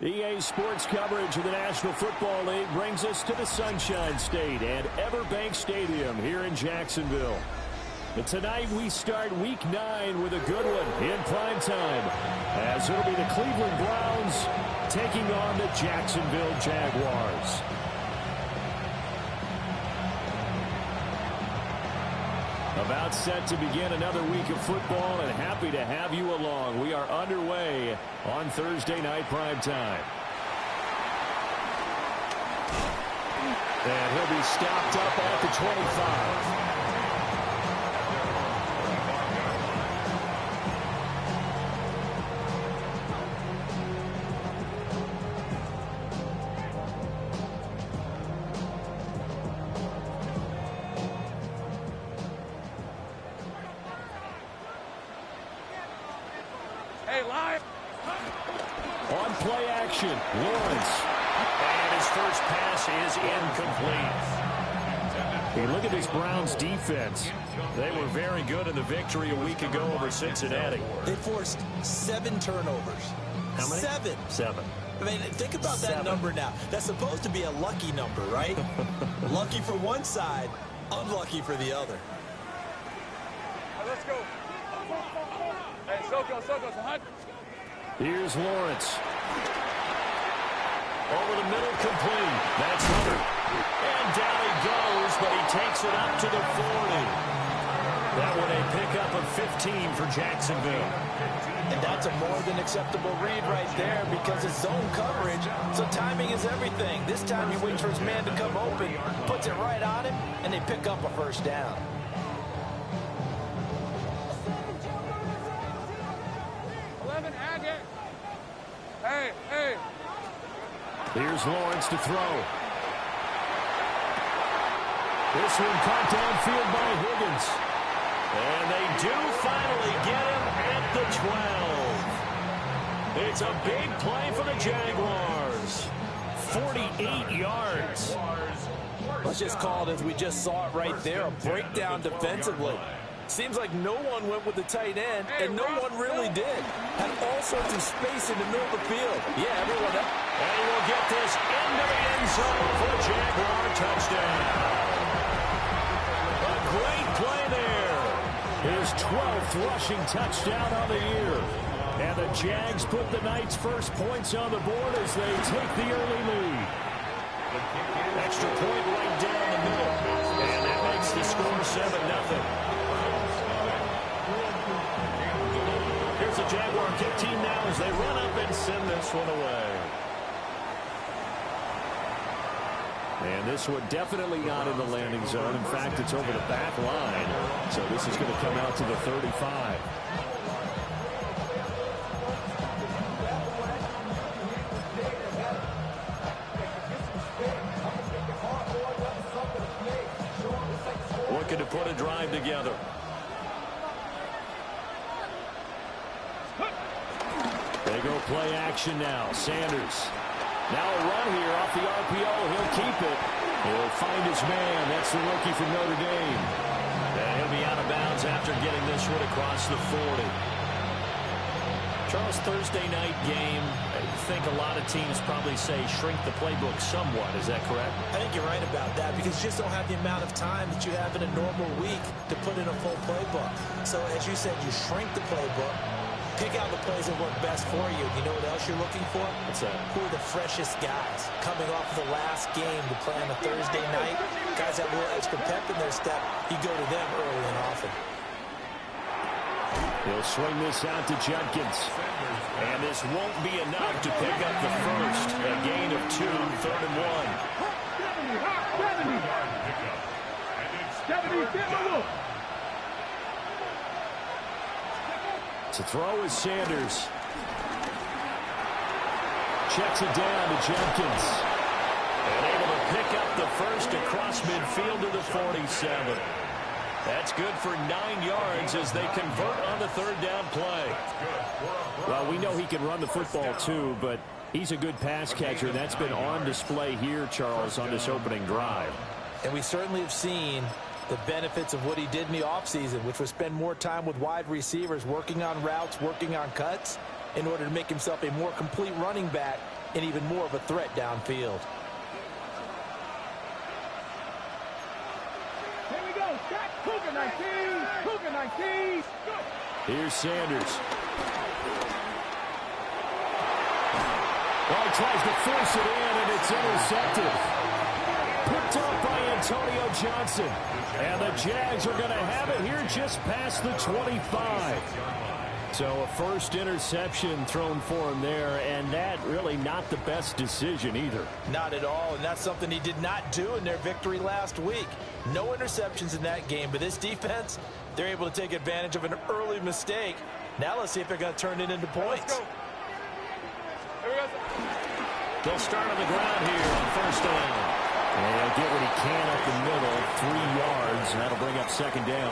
EA Sports coverage of the National Football League brings us to the Sunshine State and Everbank Stadium here in Jacksonville. And tonight we start Week 9 with a good one in prime time, as it'll be the Cleveland Browns taking on the Jacksonville Jaguars. About set to begin another week of football, and happy to have you along. We are underway on Thursday night prime time. And he'll be stopped up at the 25. On play action, Lawrence. And his first pass is incomplete. Hey, look at this Browns defense. They were very good in the victory a week ago over Cincinnati. They forced 7 turnovers. How many? 7. 7. I mean, think about that number now. That's supposed to be a lucky number, right? Lucky for one side, unlucky for the other. Let's go. Hey, Soko, hunt. Here's Lawrence. Over the middle, complete. That's Hunter. And down he goes, but he takes it up to the 40. That one a pickup of 15 for Jacksonville. And that's a more than acceptable read right there because it's zone coverage, so timing is everything. This time he waits for his man to come open, puts it right on him, and they pick up a first down. Hey. Here's Lawrence to throw. This one caught downfield by Higgins. And they do finally get him at the 12. It's a big play for the Jaguars. 48 yards. Let's just call it as we just saw it right there, a breakdown defensively. Seems like no one went with the tight end, and no one really did. Had all sorts of space in the middle of the field. Yeah, everyone up. And he will get this into the end zone for a Jaguar touchdown. A great play there. His 12th rushing touchdown on the year. And the Jags put the Knights' first points on the board as they take the early lead. Extra point right down the middle. And that makes the score 7-0. Here's the Jaguar kick team now as they run up and send this one away. And this one definitely not in the landing zone. In fact, it's over the back line. So this is going to come out to the 35. Looking to put a drive together. They go play action now. Sanders. Now a run here off the RPO. He'll keep it. He'll find his man. That's the rookie from Notre Dame. And he'll be out of bounds after getting this one across the 40. Charles, Thursday night game, I think a lot of teams probably say shrink the playbook somewhat. Is that correct? I think you're right about that because you just don't have the amount of time that you have in a normal week to put in a full playbook. So as you said, you shrink the playbook. Pick out the plays that work best for you. You know what else you're looking for? What's that? Who are the freshest guys coming off the last game to play on a Thursday night? Guys that have a little extra pep in their step, you go to them early and often. He'll swing this out to Judkins. And this won't be enough to pick up the first. A gain of 2, 3rd and 1. To throw is Sanders. Checks it down to Jenkins. And able to pick up the first across midfield to the 47. That's good for 9 yards as they convert on the third down play. Well, we know he can run the football too, but he's a good pass catcher. That's been on display here, Charles, on this opening drive. And we certainly have seen the benefits of what he did in the offseason, which was spend more time with wide receivers, working on routes, working on cuts, in order to make himself a more complete running back and even more of a threat downfield. Here we go. Stop. Cougar 19. Cougar 19. Here's Sanders. Well, he tries to force it in, and it's intercepted. Picked up by Antonio Johnson. And the Jags are going to have it here just past the 25. So a first interception thrown for him there, and that really not the best decision either. Not at all, and that's something he did not do in their victory last week. No interceptions in that game, but this defense, they're able to take advantage of an early mistake. Now let's see if they're going to turn it into points. They'll start on the ground here on first down. And he'll get what he can up the middle, 3 yards, and that'll bring up second down.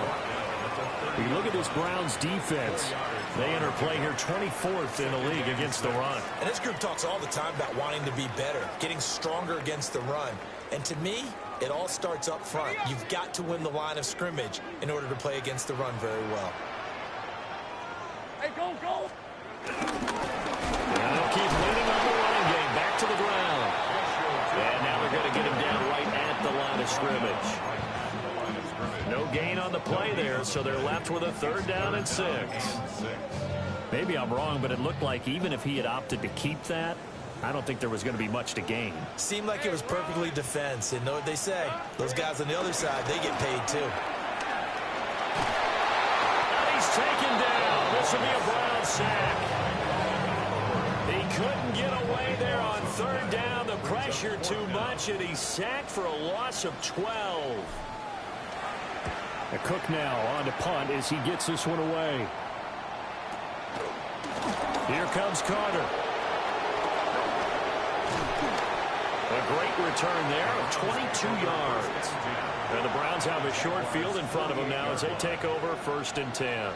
If you look at this Browns defense, they enter play here 24th in the league against the run. And this group talks all the time about wanting to be better, getting stronger against the run. And to me, it all starts up front. You've got to win the line of scrimmage in order to play against the run very well. Hey, go. And they'll keep leaning on the running game. Back to the ground. And now they're going to get him down right at the line of scrimmage. No gain on the play there, so they're left with a third down and 6. Maybe I'm wrong, but it looked like even if he had opted to keep that, I don't think there was going to be much to gain. Seemed like it was perfectly defense, and know what they say. Those guys on the other side, they get paid too. And he's taken down. This will be a Brown sack. He couldn't get away there on third down. The pressure too much, and he's sacked for a loss of 12. Cook now on to punt as he gets this one away. Here comes Carter. A great return there of 22 yards. And the Browns have a short field in front of them now as they take over first and 10.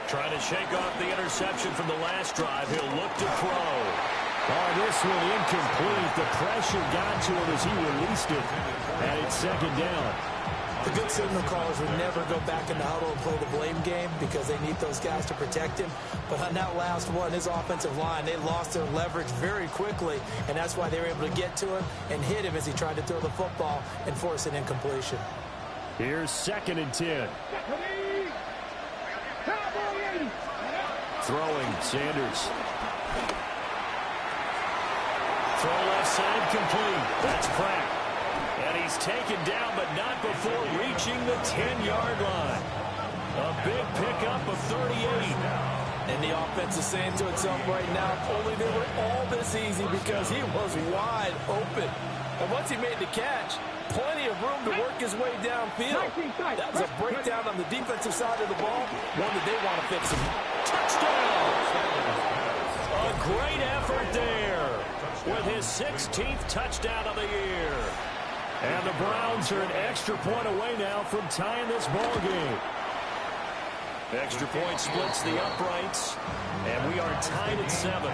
Trying to shake off the interception from the last drive. He'll look to throw. Oh, this one incomplete. The pressure got to him as he released it. And it's second down. The good signal callers would never go back in the huddle and play the blame game because they need those guys to protect him. But on that last one, his offensive line, they lost their leverage very quickly, and that's why they were able to get to him and hit him as he tried to throw the football and force an incompletion. Here's second and 10. Throwing, Sanders. Throw left side complete. That's Pratt. And he's taken down, but not before reaching the 10-yard line. A big pickup of 38. And the offense is saying to itself right now, if only they were all this easy because he was wide open. And once he made the catch, plenty of room to work his way downfield. That was a breakdown on the defensive side of the ball, one that they want to fix him. Touchdown! A great effort there with his 16th touchdown of the year. And the Browns are an extra point away now from tying this ball game. Extra point splits the uprights, and we are tied at 7.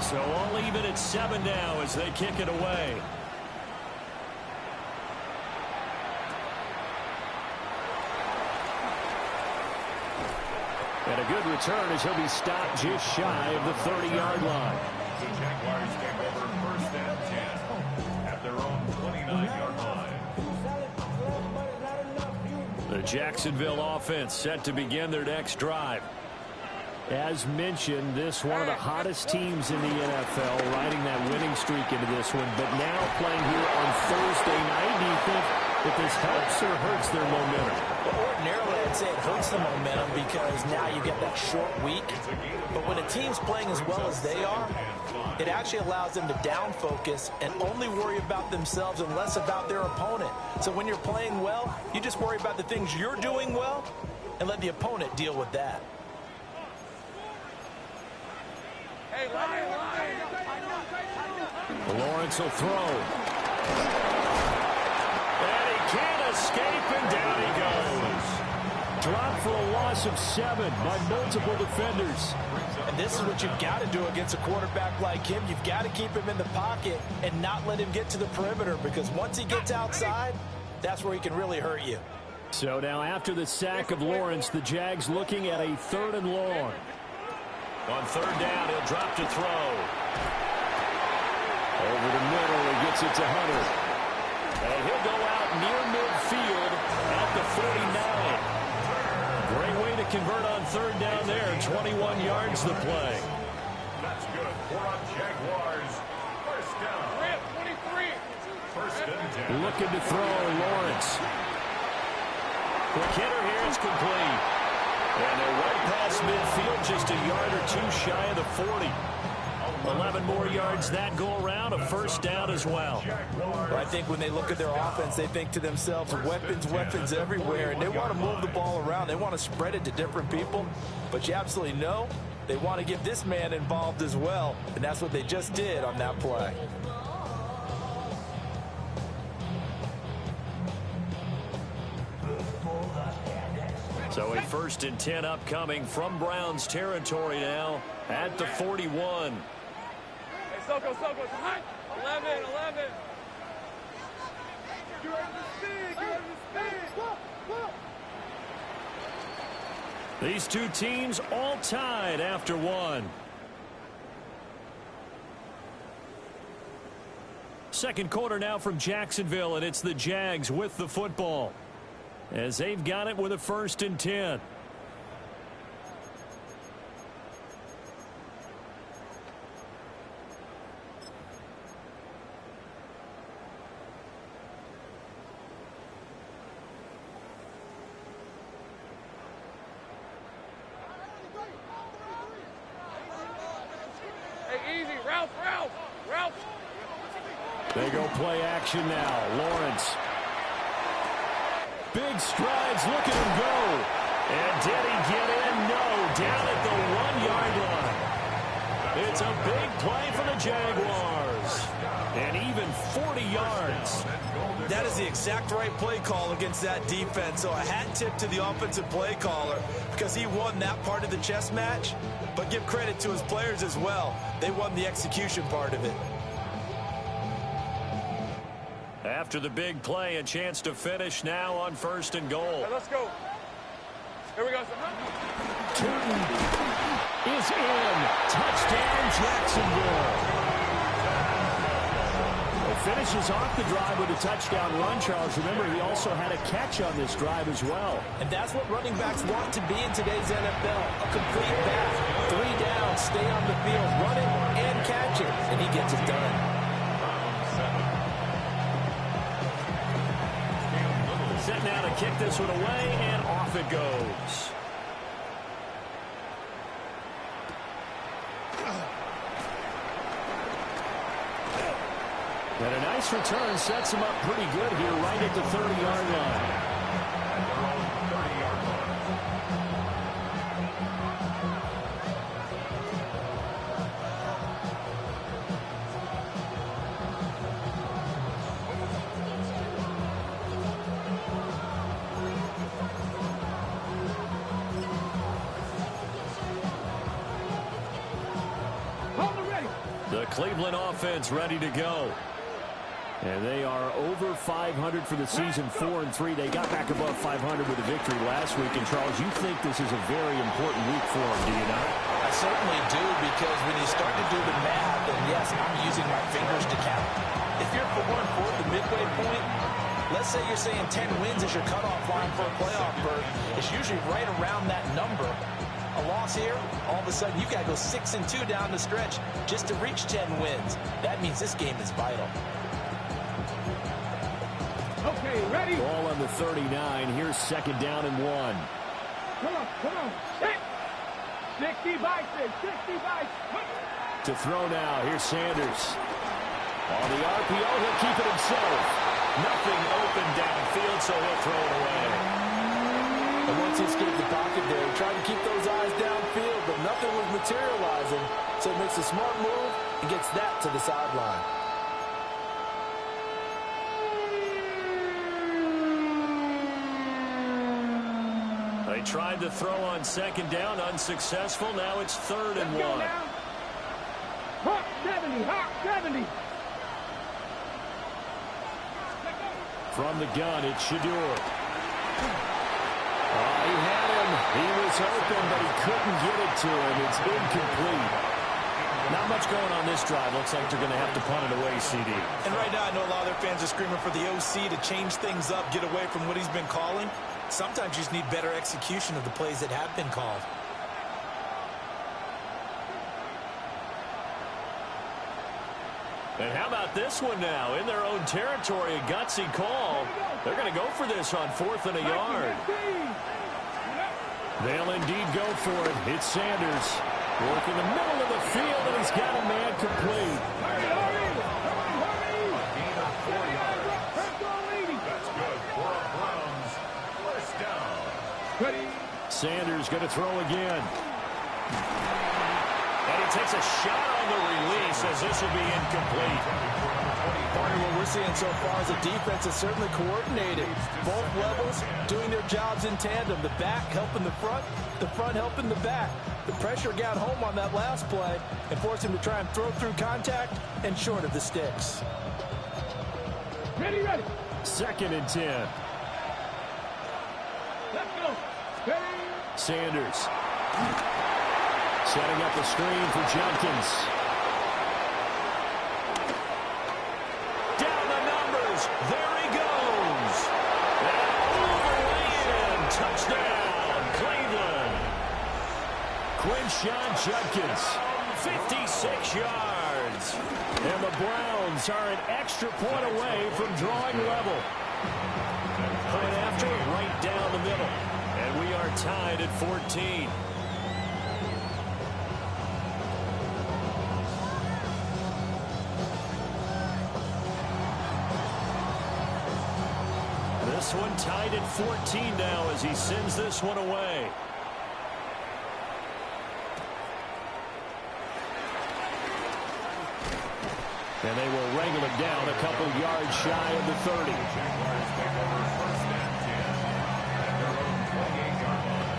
So all even at 7 now as they kick it away. And a good return as he'll be stopped just shy of the 30-yard line. The Jaguars take over first and 10 at their own 29-yard line. The Jacksonville offense set to begin their next drive. As mentioned, this one of the hottest teams in the NFL, riding that winning streak into this one, but now playing here on Thursday night. Do you think if this helps or hurts their momentum. Well, ordinarily, I'd say it hurts the momentum because now you get that short week. But when a team's playing as well as they are, it actually allows them to down focus and only worry about themselves and less about their opponent. So when you're playing well, you just worry about the things you're doing well and let the opponent deal with that. Hey, Lawrence will throw. And he can't escape, and down he goes. Dropped for a loss of 7 by multiple defenders. And this is what you've got to do against a quarterback like him. You've got to keep him in the pocket and not let him get to the perimeter, because once he gets outside, that's where he can really hurt you. So now after the sack of Lawrence, the Jags looking at a 3rd and long. On 3rd down, he'll drop to throw. Over the middle, he gets it to Hunter. And he'll go out near midfield at the 49. Great way to convert on 3rd down there. 21 yards the play. That's good for our Jaguars. First down. 23. First and 10. Looking to throw, Lawrence. Quick hitter here is complete. And they're right past midfield, just a yard or 2 shy of the 40. 11 more yards that go around, a 1st down as well. But I think when they look at their offense, they think to themselves, weapons, weapons everywhere, and they want to move the ball around. They want to spread it to different people, but you absolutely know they want to get this man involved as well, and that's what they just did on that play. So a 1st and 10 upcoming from Browns territory now at the 41. Hey, Soko, 11. Get ready to speed. These two teams all tied after 1. Second quarter now from Jacksonville, and it's the Jags with the football, as they've got it with a 1st and 10. Hey, easy. Ralph. They go play action now. Lawrence. Big strides, look at him go. And did he get in? No, down at the 1-yard line. It's a big play for the Jaguars. And even 40 yards. That is the exact right play call against that defense. So a hat tip to the offensive play caller, because he won that part of the chess match. But give credit to his players as well. They won the execution part of it. After the big play, a chance to finish now on 1st and goal. Hey, let's go. Here we go. Turton is in. Touchdown, Jacksonville. Finishes off the drive with a touchdown run, Charles. Remember, he also had a catch on this drive as well. And that's what running backs want to be in today's NFL. A complete back. 3 down, stay on the field, run it and catch it. And he gets it done. Set now to kick this one away, and off it goes. And a nice return sets him up pretty good here right at the 30-yard line. The Cleveland offense ready to go. And they are over 500 for the season, 4-3. They got back above 500 with a victory last week. And, Charles, you think this is a very important week for them, do you not? I certainly do, because when you start to do the math, and yes, I'm using my fingers to count. If you're 4-4 at the midway point, let's say you're saying 10 wins is your cutoff line for a playoff berth. It's usually right around that number. A loss here, all of a sudden you got to go 6-2 down the stretch just to reach 10 wins. That means this game is vital. Okay, Okay, ready? Ball on the 39. Here's second down and 1. Come on. 60 by 6, 60 by 6. To throw now. Here's Sanders. On the RPO, he'll keep it himself. Nothing open downfield, so he'll throw it away. And once he escaped the pocket there, he tried to keep those eyes downfield, but nothing was materializing. So he makes a smart move and gets that to the sideline. They tried to throw on second down, unsuccessful. Now it's third and 1. Hawk 70. From the gun, it's Shador. He had him. He was open, but he couldn't get it to him. It's incomplete. Not much going on this drive. Looks like they're going to have to punt it away, CD. And right now, I know a lot of their fans are screaming for the OC to change things up, get away from what he's been calling. Sometimes you just need better execution of the plays that have been called. And how about this one now? In their own territory, a gutsy call. They're going to go for this on 4th and a yard. They'll indeed go for it. It's Sanders. Work in the middle of the field, and he's got a man complete. That's good for a Browns first down. Sanders going to throw again. And he takes a shot on the release as this will be incomplete. Partner, what we're seeing so far is the defense is certainly coordinated. Both levels doing their jobs in tandem. The back helping the front helping the back. The pressure got home on that last play and forced him to try and throw through contact and short of the sticks. Ready. Second and 10. Let's go. Ready. Sanders. Setting up the screen for Jenkins. Down the numbers. There he goes. And all the way in. Touchdown, Cleveland. Quinshon Judkins, 56 yards. And the Browns are an extra point away from drawing level. Right after, right down the middle. And we are tied at 14. This one tied at 14 now as he sends this one away. And they will wrangle it down a couple yards shy of the 30. Jaguars take over first and 10 at their own 28-yard line.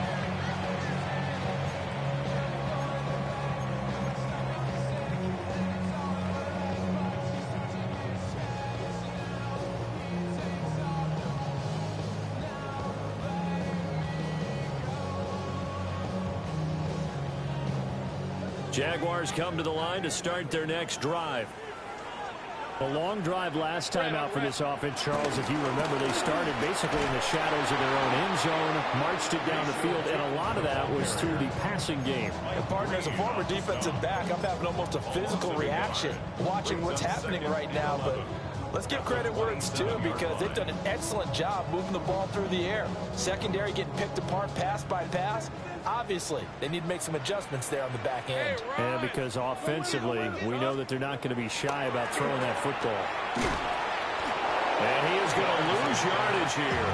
Jaguars come to the line to start their next drive. A long drive last time out for this offense, Charles. If you remember, they started basically in the shadows of their own end zone, marched it down the field, and a lot of that was through the passing game. And partner, as a former defensive back, I'm having almost a physical reaction watching what's happening right now. But let's give credit where it's due because they've done an excellent job moving the ball through the air. Secondary getting picked apart pass by pass. Obviously, they need to make some adjustments there on the back end. Yeah, because offensively, we know that they're not going to be shy about throwing that football. And he is going to lose yardage here.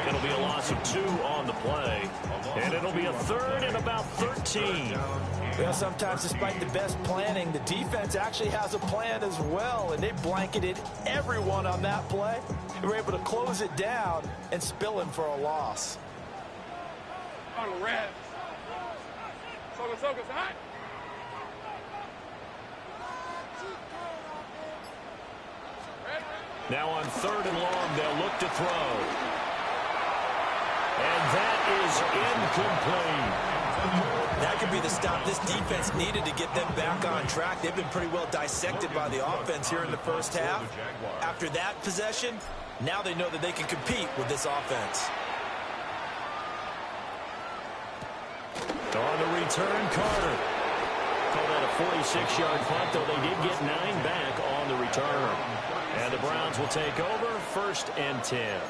It'll be a loss of 2 on the play. And it'll be a third and about 13. Well, sometimes despite the best planning, the defense actually has a plan as well, and they blanketed everyone on that play. They were able to close it down and spill him for a loss. On the red. Focus, hot. Now on third and long, they'll look to throw. And that is incomplete. That could be the stop this defense needed to get them back on track. They've been pretty well dissected by the offense here in the first half. After that possession, now they know that they can compete with this offense. On the return, Carter. Call that a 46-yard punt, though they did get 9 back on the return. And the Browns will take over, 1st and 10.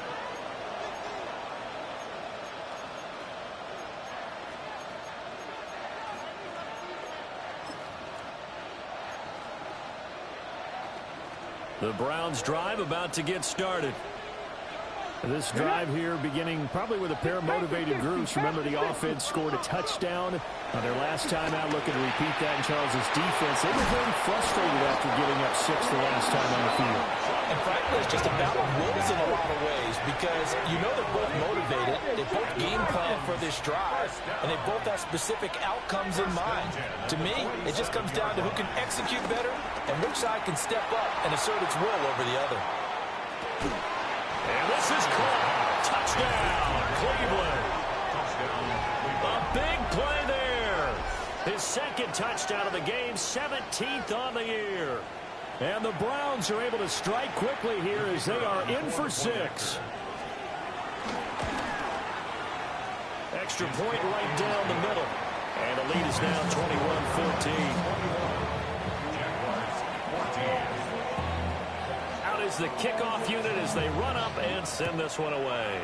The Browns drive about to get started. This drive here beginning probably with a pair of motivated groups. Remember, the offense scored a touchdown on their last time out, looking to repeat that in Charles' defense. They were very frustrated after giving up 6 the last time on the field. And frankly, it's just a battle of wills in a lot of ways because you know they're both motivated. They both game plan for this drive, and they both have specific outcomes in mind. To me, it just comes down to who can execute better and which side can step up and assert its will over the other. And this is caught. Touchdown, Cleveland. A big play there. His 2nd touchdown of the game, 17th on the year. And the Browns are able to strike quickly here as they are in for 6. Extra point right down the middle. And the lead is now 21-14. Is the kickoff unit as they run up and send this one away.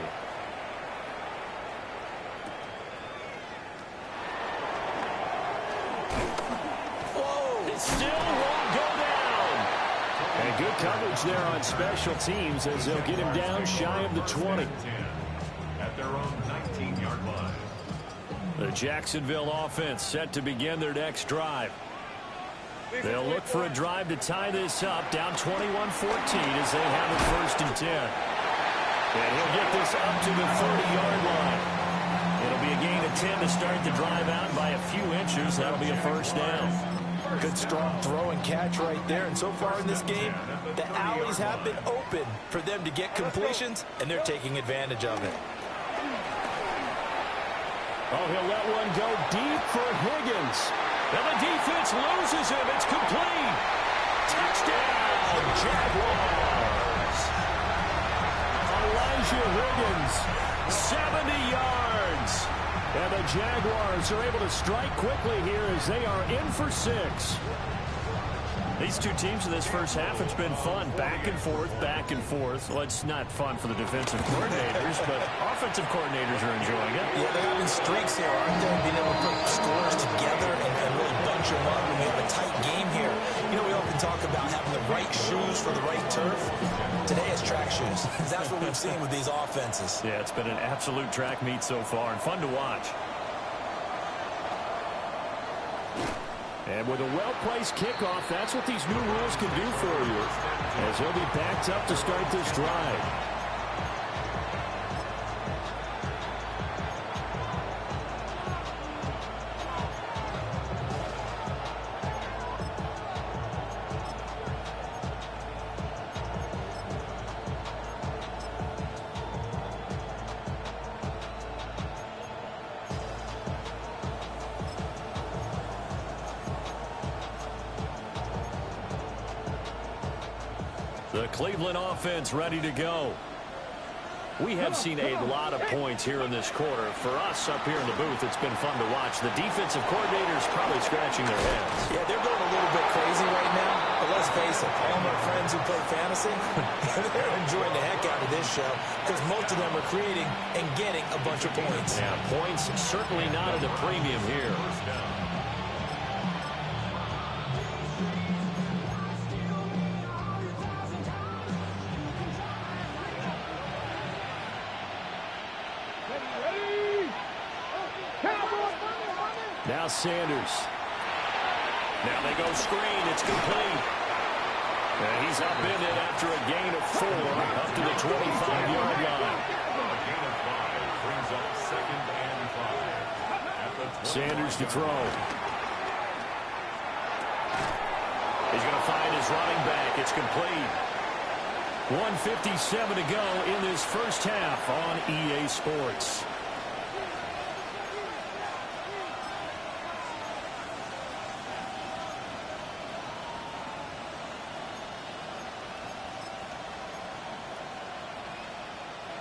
Whoa! It still won't go down. And good coverage there on special teams as they'll get him down shy of the 20. At their own 19-yard line. The Jacksonville offense set to begin their next drive. They'll look for a drive to tie this up, down 21-14 as they have it 1st and 10. And he'll get this up to the 30-yard line. It'll be a gain of 10 to start the drive out by a few inches. That'll be a 1st down. Good strong throw and catch right there. And so far in this game, the alleys have been open for them to get completions, and they're taking advantage of it. Oh, he'll let one go deep for Higgins. And the defense loses him. It's complete. Touchdown, Jaguars. Elijah Higgins, 70 yards. And the Jaguars are able to strike quickly here as they are in for 6. These two teams in this first half, it's been fun. Back and forth, back and forth. Well, it's not fun for the defensive coordinators, but offensive coordinators are enjoying it. Yeah, they're having streaks here, aren't they? Being able to put scores together and really bunch them up when we have a tight game here. You know, we often talk about having the right shoes for the right turf. Today is track shoes. That's what we've seen with these offenses. Yeah, it's been an absolute track meet so far and fun to watch. And with a well-placed kickoff, that's what these new rules can do for you, as he'll be backed up to start this drive. The Cleveland offense ready to go. We have seen a lot of points here in this quarter. For us up here in the booth, it's been fun to watch. The defensive coordinators probably scratching their heads. Yeah, they're going a little bit crazy right now. But let's face it, all my friends who play fantasy, they're enjoying the heck out of this show because most of them are creating and getting a bunch of points. Yeah, points certainly not at a premium here. Now Sanders. Now they go screen. It's complete. And he's up in it after a gain of 4 up to the 25-yard line. Brings up 2nd and 5. Sanders to throw. He's going to find his running back. It's complete. 1:57 to go in this first half on EA Sports.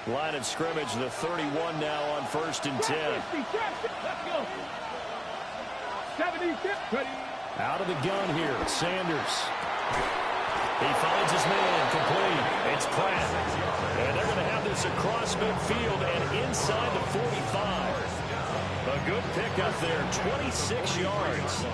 Line of scrimmage, the 31 now on 1st and 10. Let's go. 76, ready. Out of the gun here, Sanders. He finds his man, complete. It's Pratt. And they're going to have this across midfield and inside the 45. A good pickup there, 26 yards.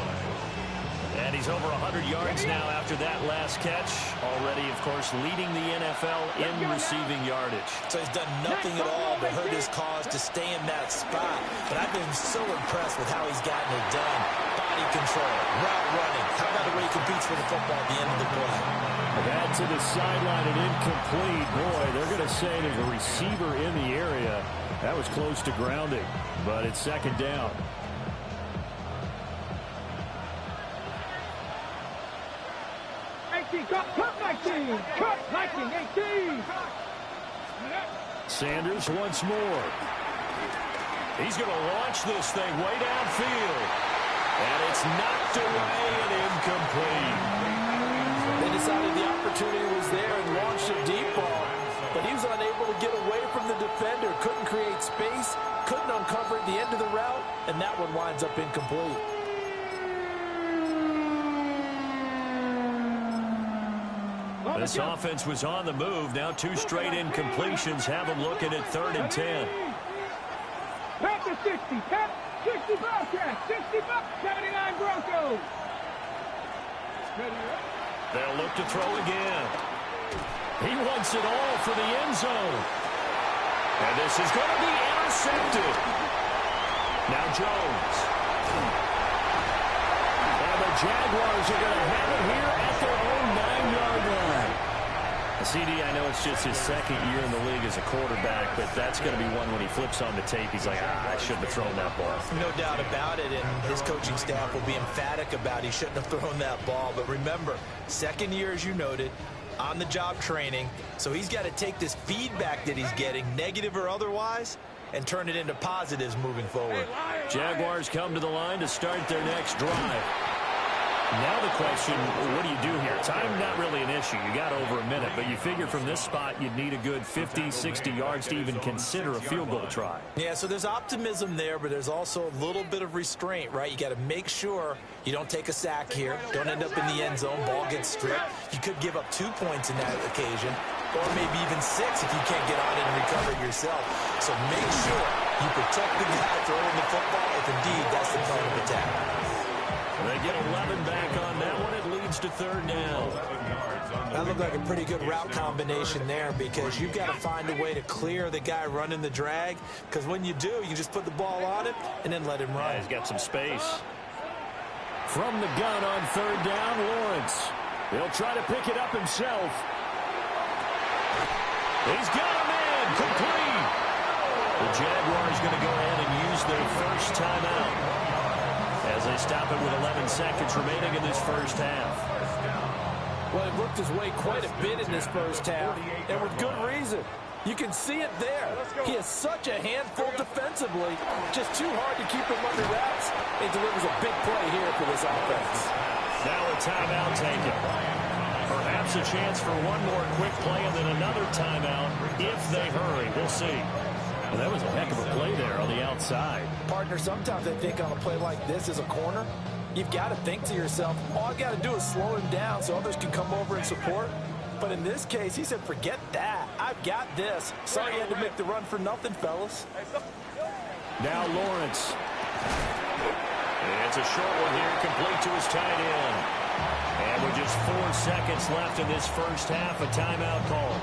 And he's over 100 yards now after that last catch. Already, of course, leading the NFL in receiving yardage. So he's done nothing at all to hurt his cause to stay in that spot. But I've been so impressed with how he's gotten it done. Body control, route running. How about the way he competes for the football at the end of the play? That to the sideline and incomplete. Boy, they're going to say there's a receiver in the area. That was close to grounding, but it's second down. Cut 19! Cut 19, 18! Sanders once more. He's going to launch this thing way downfield. And it's knocked away and incomplete. They decided the opportunity was there and launched a deep ball. But he was unable to get away from the defender. Couldn't create space. Couldn't uncover at the end of the route. And that one winds up incomplete. This offense was on the move. Now two straight incompletions have them looking at 3rd and 10. Back to 60. 60 Bobcats. 60 79 Broncos. They'll look to throw again. He wants it all for the end zone. And this is going to be intercepted. Now Jones. And the Jaguars are going to have it here at their own 9-yard line. CD, I know it's just his second year in the league as a quarterback, but that's going to be one when he flips on the tape. He's like, I shouldn't have thrown that ball. No doubt about it, and his coaching staff will be emphatic about he shouldn't have thrown that ball. But remember, second year, as you noted, on-the-job training, so he's got to take this feedback that he's getting, negative or otherwise, and turn it into positives moving forward. Jaguars come to the line to start their next drive. Now the question, what do you do here? Time not really an issue. You got over a minute, but you figure from this spot you'd need a good 50, 60 yards to even consider a field goal try. Yeah, so there's optimism there, but there's also a little bit of restraint, right? You got to make sure you don't take a sack here, don't end up in the end zone, ball gets stripped. You could give up 2 points in that occasion, or maybe even 6 if you can't get on it and recover it yourself. So make sure you protect the guy throwing the football if indeed that's the plan of attack. They get 11 back on that one. It leads to 3rd down. That looked like a pretty good route combination there because you've got to find a way to clear the guy running the drag, because when you do, you just put the ball on him and then let him run. Yeah, he's got some space. From the gun on 3rd down, Lawrence. He'll try to pick it up himself. He's got a man, complete. The Jaguars going to go ahead and use their first timeout as they stop it with 11 seconds remaining in this first half. Well, he worked his way quite a bit in this first half, and with good reason. You can see it there. He is such a handful defensively. Just too hard to keep him under wraps. He delivers a big play here for this offense. Now a timeout taken. Perhaps a chance for one more quick play and then another timeout if they hurry. We'll see. Well, that was a heck of a play there on the outside. Partner, sometimes I think on a play like this as a corner, you've got to think to yourself, all I got to do is slow him down so others can come over and support. But in this case, he said, forget that. I've got this. Sorry you had to make the run for nothing, fellas. Now Lawrence. It's a short one here, complete to his tight end. And with just 4 seconds left in this first half, a timeout call.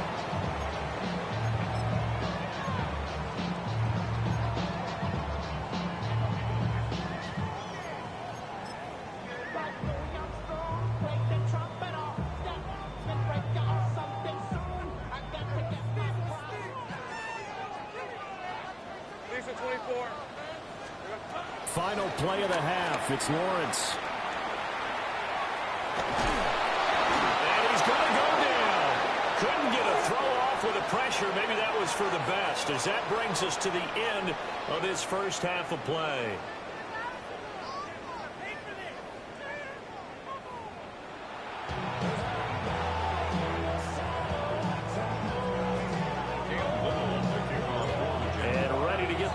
Final play of the half. It's Lawrence. And he's going to go down. Couldn't get a throw off with the pressure. Maybe that was for the best, as that brings us to the end of this first half of play.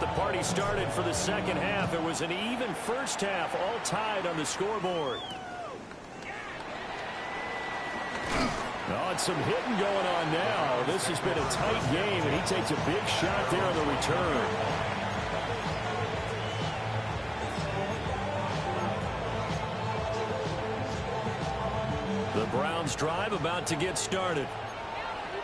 The party started for the second half. It was an even first half, all tied on the scoreboard. Oh, and some hitting going on now. This has been a tight game, and he takes a big shot there on the return. The Browns drive about to get started.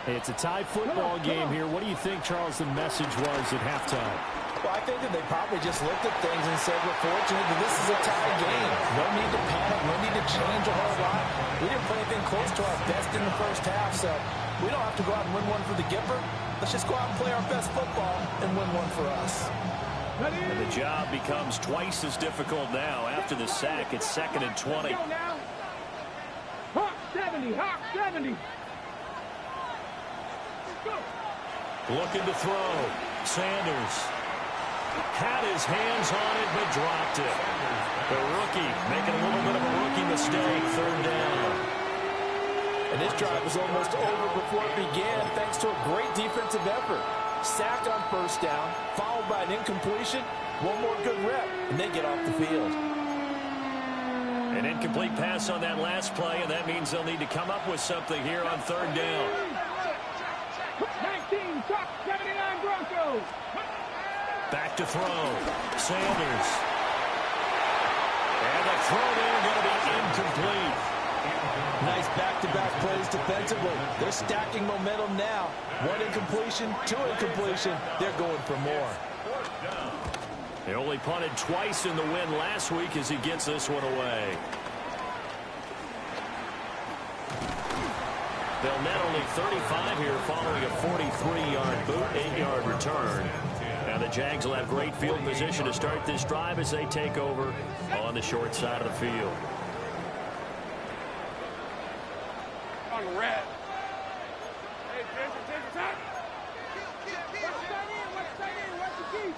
It's a tie football game here. What do you think, Charles, the message was at halftime? Well, I think that they probably just looked at things and said, we're fortunate that this is a tie game. No need to panic, no need to change a whole lot. We didn't play anything close to our best in the first half, so we don't have to go out and win one for the Gipper. Let's just go out and play our best football and win one for us. And the job becomes twice as difficult now. After the sack, it's 2nd and 20. Hawk 70, Hawk 70. Looking to throw. Sanders had his hands on it, but dropped it. The rookie making a little bit of a rookie mistake. 3rd down. And this drive was almost over before it began, thanks to a great defensive effort. Sack on 1st down, followed by an incompletion. One more good rep, and they get off the field. An incomplete pass on that last play, and that means they'll need to come up with something here on 3rd down. 19, Chuck 79 Broncos. Back to throw. Sanders. And the throw there going to be incomplete. Nice back-to-back plays defensively. They're stacking momentum now. 1 incompletion, 2 incompletion. They're going for more. They only punted twice in the win last week as he gets this one away. They'll net only 35 here following a 43-yard boot, 8-yard return. Now the Jags will have great field position to start this drive as they take over on the short side of the field. On red. Hey, take time. What's the key?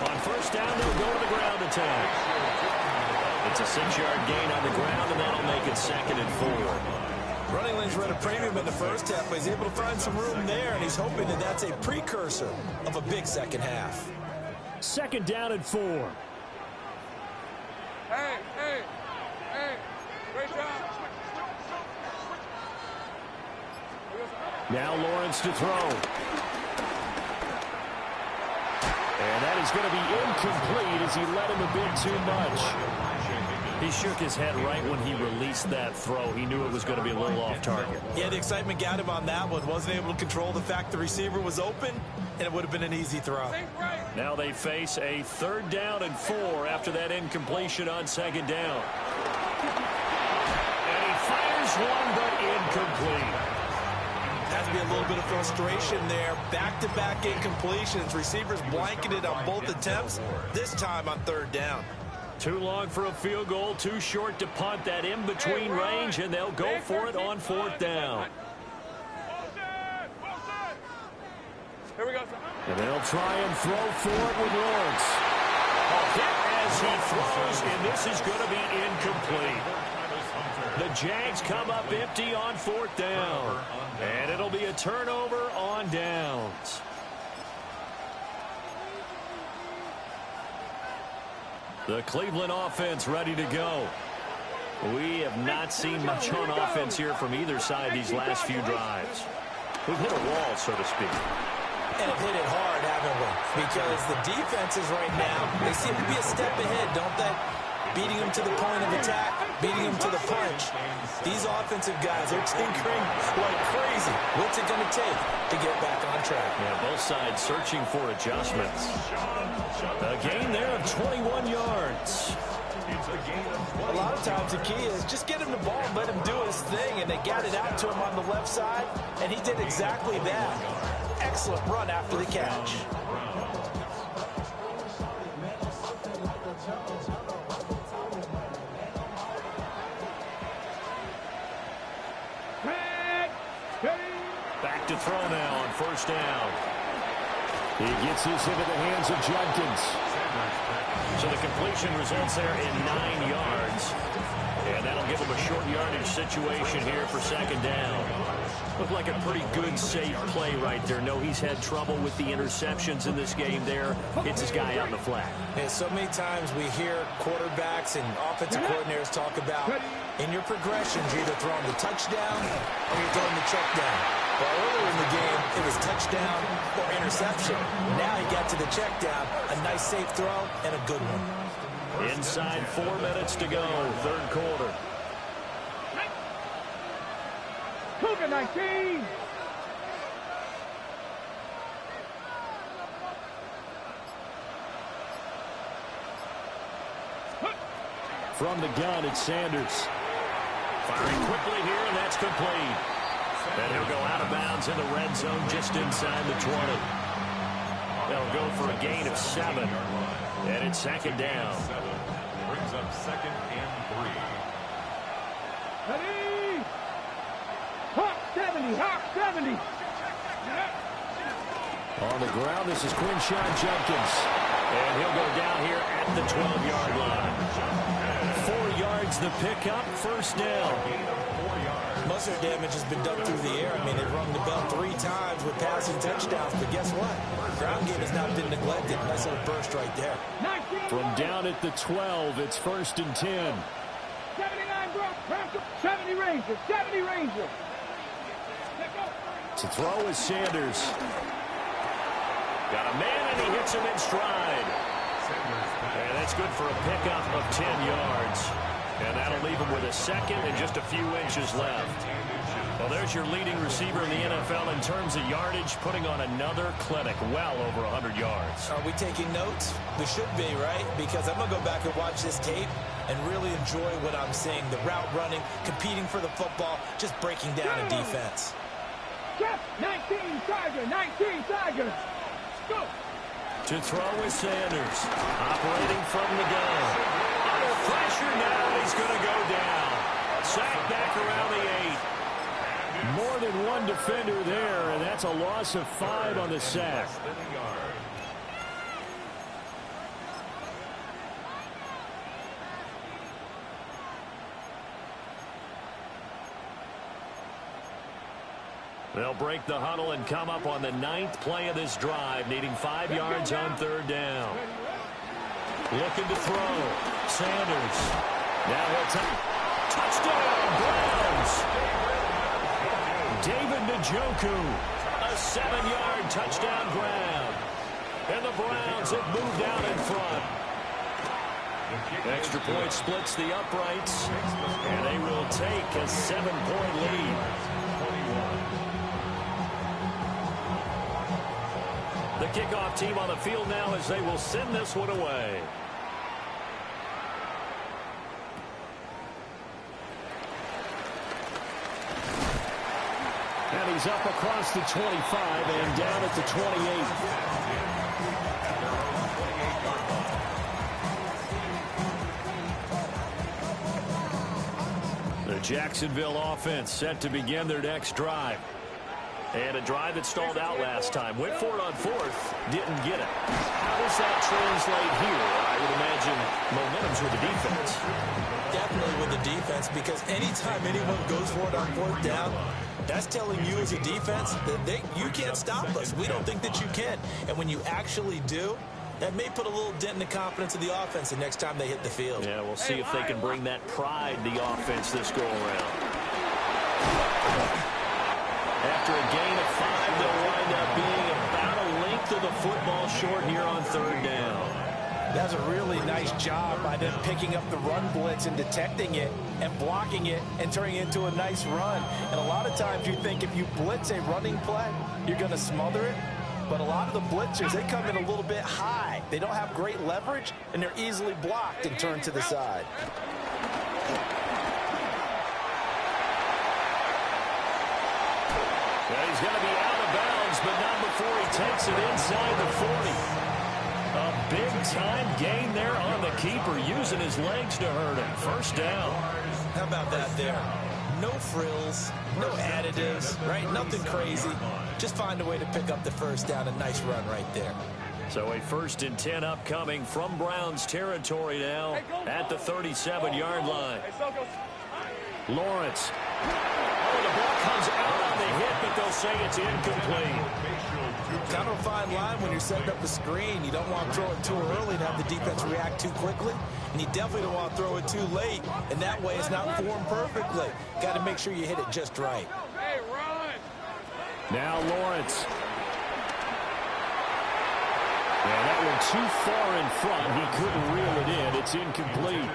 On 1st down, they'll go to the ground attack. It's a 6-yard gain on the ground, and that'll make it 2nd and 4. Running lanes were at a premium in the first half, but he's able to find some room there, and he's hoping that that's a precursor of a big second half. 2nd down and 4. Hey, great job. Now Lawrence to throw. And that is going to be incomplete as he let him a bit too much. He shook his head right when he released that throw. He knew it was going to be a little off target. Yeah, the excitement got him on that one. Wasn't able to control the fact the receiver was open, and it would have been an easy throw. Now they face a 3rd down and 4 after that incompletion on 2nd down. And he fires one, but incomplete. Has to be a little bit of frustration there. Back-to-back incompletions. Receivers blanketed on both attempts, this time on 3rd down. Too long for a field goal, too short to punt. That in-between range, and they'll go for it on 4th down. Here we go. And they'll try and throw for it with Lawrence. A hit as he throws, and this is going to be incomplete. The Jags come up empty on 4th down. And it'll be a turnover on downs. The Cleveland offense ready to go. We have not seen much on offense here from either side these last few drives. We've hit a wall, so to speak. And have hit it hard, haven't we? Because the defenses right now, they seem to be a step ahead, don't they? Beating them to the point of attack, beating them to the punch. These offensive guys are tinkering like crazy. What's it going to take to get back on track? Yeah, both sides searching for adjustments. A gain there of 21 yards. A lot of times the key is just get him the ball and let him do his thing, and they got it out to him on the left side, and he did exactly that. Excellent run after the catch. Back to throw now on 1st down. He gets this into the hands of Jenkins. So the completion results there in 9 yards. And that'll give him a short yardage situation here for 2nd down. Looked like a pretty good, safe play right there. No, he's had trouble with the interceptions in this game there. Hits his guy out in the flat. Yeah, so many times we hear quarterbacks and offensive coordinators talk about in your progressions, you're either throwing the touchdown or you're throwing the check down. Well, earlier in the game, it was touchdown or interception. Now he got to the check down, a nice safe throw, and a good one. Inside 4 minutes to go, third quarter. Cougar 19. From the gun, it's Sanders. Firing quickly here, and that's complete. And he'll go out of bounds in the red zone just inside the 20. They'll go for a gain of 7. And it's second down. Brings up 2nd and 3. Ready? Hawk 70, Hawk 70. On the ground, this is Quinshawn Judkins. And he'll go down here at the 12-yard line. 4 yards the pickup, first down. Most of their damage has been done through the air. I mean, they've rung the bell 3 times with passing touchdowns, but guess what? Ground game has not been neglected. Nice little burst right there. From down at the 12, it's first and 10. 79 Brock, 70 Rangers, 70 Rangers. To throw is Sanders. Got a man, and he hits him in stride. And that's good for a pickup of 10 yards. And that'll leave him with a second and just a few inches left. Well, there's your leading receiver in the NFL in terms of yardage, putting on another clinic, well over 100 yards. Are we taking notes? We should be, right? Because I'm going to go back and watch this tape and really enjoy what I'm seeing. The route running, competing for the football, just breaking down a defense. 19 Tigers, 19 Tigers. Go. To throw is Sanders, operating from the gun. Under pressure now, he's going to go down. Sacked back around the 8. More than one defender there, and that's a loss of 5 on the sack. They'll break the huddle and come up on the 9th play of this drive, needing 5 yards on third down. Looking to throw. Sanders. Now he'll touchdown, Browns. David Njoku. A 7-yard touchdown grab. And the Browns have moved out in front. Extra point splits the uprights. And they will take a 7-point lead. The kickoff team on the field now as they will send this one away. And he's up across the 25 and down at the 28. The Jacksonville offense set to begin their next drive. And a drive that stalled out last time. Went for it on 4th. Didn't get it. How does that translate here? I would imagine momentum's with the defense. Definitely with the defense, because anytime anyone goes for it on 4th down, that's telling you as a defense that you can't stop us. We don't think that you can. And when you actually do, that may put a little dent in the confidence of the offense the next time they hit the field. Yeah, we'll see if they can bring that pride to the offense this go-around. After a gain of 5, they'll wind up being about a length of the football short here on third down. That's a really nice job by them picking up the run blitz and detecting it and blocking it and turning it into a nice run. And a lot of times you think if you blitz a running play, you're going to smother it. But a lot of the blitzers, they come in a little bit high. They don't have great leverage, and they're easily blocked and turned to the side. He's going to be out of bounds, but not before he takes it inside the 40. A big-time gain there on the keeper, using his legs to hurt him. First down. How about that there? No frills, no additives, right? Nothing crazy. Just find a way to pick up the first down. A nice run right there. So a 1st and 10 upcoming from Browns territory now at the 37-yard line. Lawrence. Oh, the ball comes out on the hit, but they'll say it's incomplete. Kind of a fine line when you're setting up a screen. You don't want to throw it too early and have the defense react too quickly. And you definitely don't want to throw it too late. And that way it's not formed perfectly. Got to make sure you hit it just right. Hey, run! Now Lawrence. And that one too far in front. He couldn't reel it in. It's incomplete.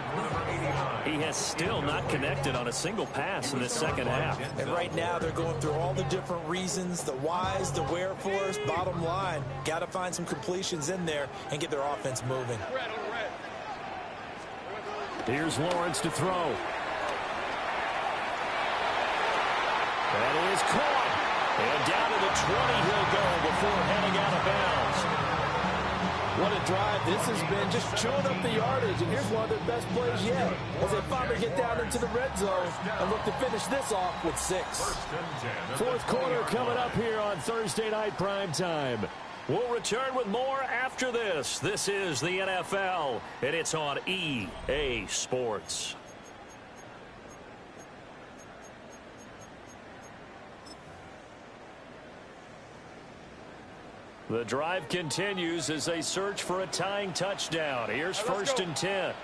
He has still not connected on a single pass in the second half. And right now they're going through all the different reasons, the whys, the wherefores. Bottom line, got to find some completions in there and get their offense moving. Here's Lawrence to throw. That is caught. And down to the 20 he'll go before heading out of bounds. What a drive this has been, just chewing up the yardage. And here's one of their best plays yet as they finally get down into the red zone and look to finish this off with 6. Fourth quarter coming up here on Thursday Night Prime Time. We'll return with more after this. This is the NFL, and it's on EA Sports. The drive continues as they search for a tying touchdown. Here's first and 10.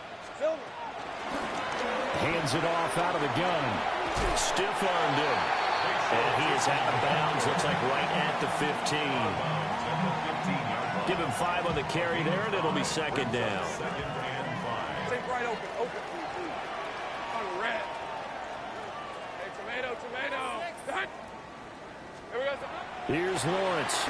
Hands it off out of the gun. Stiff-armed him. And he is out of bounds. Looks like right at the 15. Give him 5 on the carry there, and it'll be second down. Take right open. On red. Hey, tomato. Cut. Here we go. Here's Lawrence.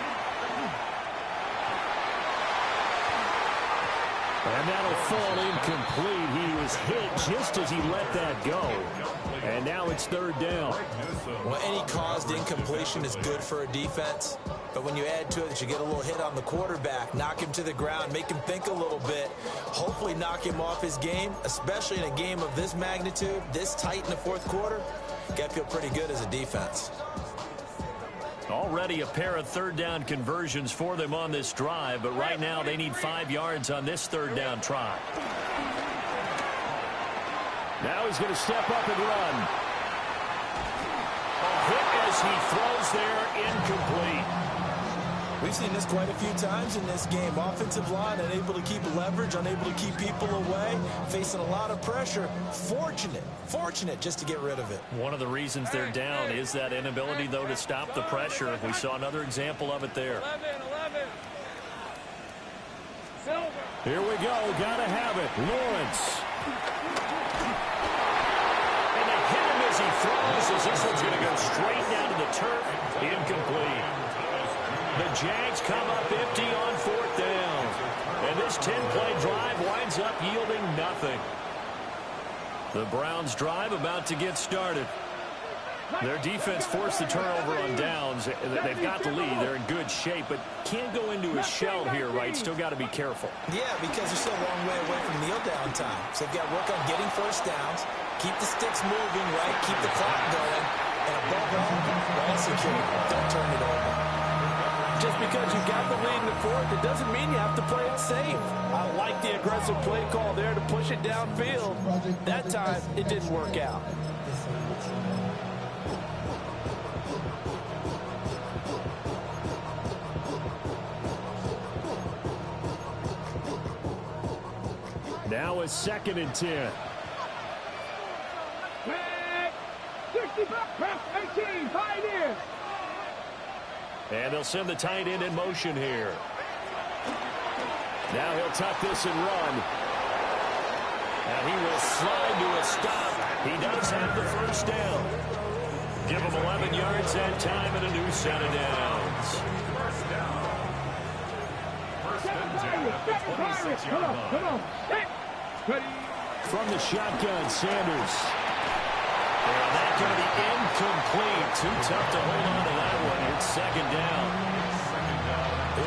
And that'll fall incomplete. He was hit just as he let that go. And now it's third down. Well, any caused incompletion is good for a defense. But when you add to it that you get a little hit on the quarterback, knock him to the ground, make him think a little bit, hopefully knock him off his game, especially in a game of this magnitude, this tight in the fourth quarter, you got to feel pretty good as a defense. Already a pair of third down conversions for them on this drive, but right now they need 5 yards on this third down try. Now he's going to step up and run. A hit as he throws there, incomplete. We've seen this quite a few times in this game. Offensive line unable to keep leverage, unable to keep people away, facing a lot of pressure. Fortunate just to get rid of it. One of the reasons they're down is that inability, though, to stop the pressure. We saw another example of it there. 11. Silver. Here we go. Gotta have it. Lawrence. And they hit him as he throws, as this one's going to go straight down to the turf. Incomplete. The Jags come up empty on fourth down. And this 10-play drive winds up yielding nothing. The Browns' drive about to get started. Their defense forced the turnover on downs. They've got the lead. They're in good shape, but can't go into a shell here, right? Still got to be careful. Yeah, because they're still a long way away from kneel down time. So they've got to work on getting first downs, keep the sticks moving, right? Keep the clock going. And above all, ball security. Don't turn it over. Just because you got the lead in the fourth, it doesn't mean you have to play it safe. I like the aggressive play call there to push it downfield. That time, it didn't work out. Now a second and 10. 65, press 18, Pioneers. And they'll send the tight end in motion here. Now he'll tuck this and run. And he will slide to a stop. He does have the first down. Give him 11 yards that time and a new set of downs. Come on. Ready. From the shotgun, Sanders. And that's going to be incomplete. Too tough to hold on to that one. It's second down.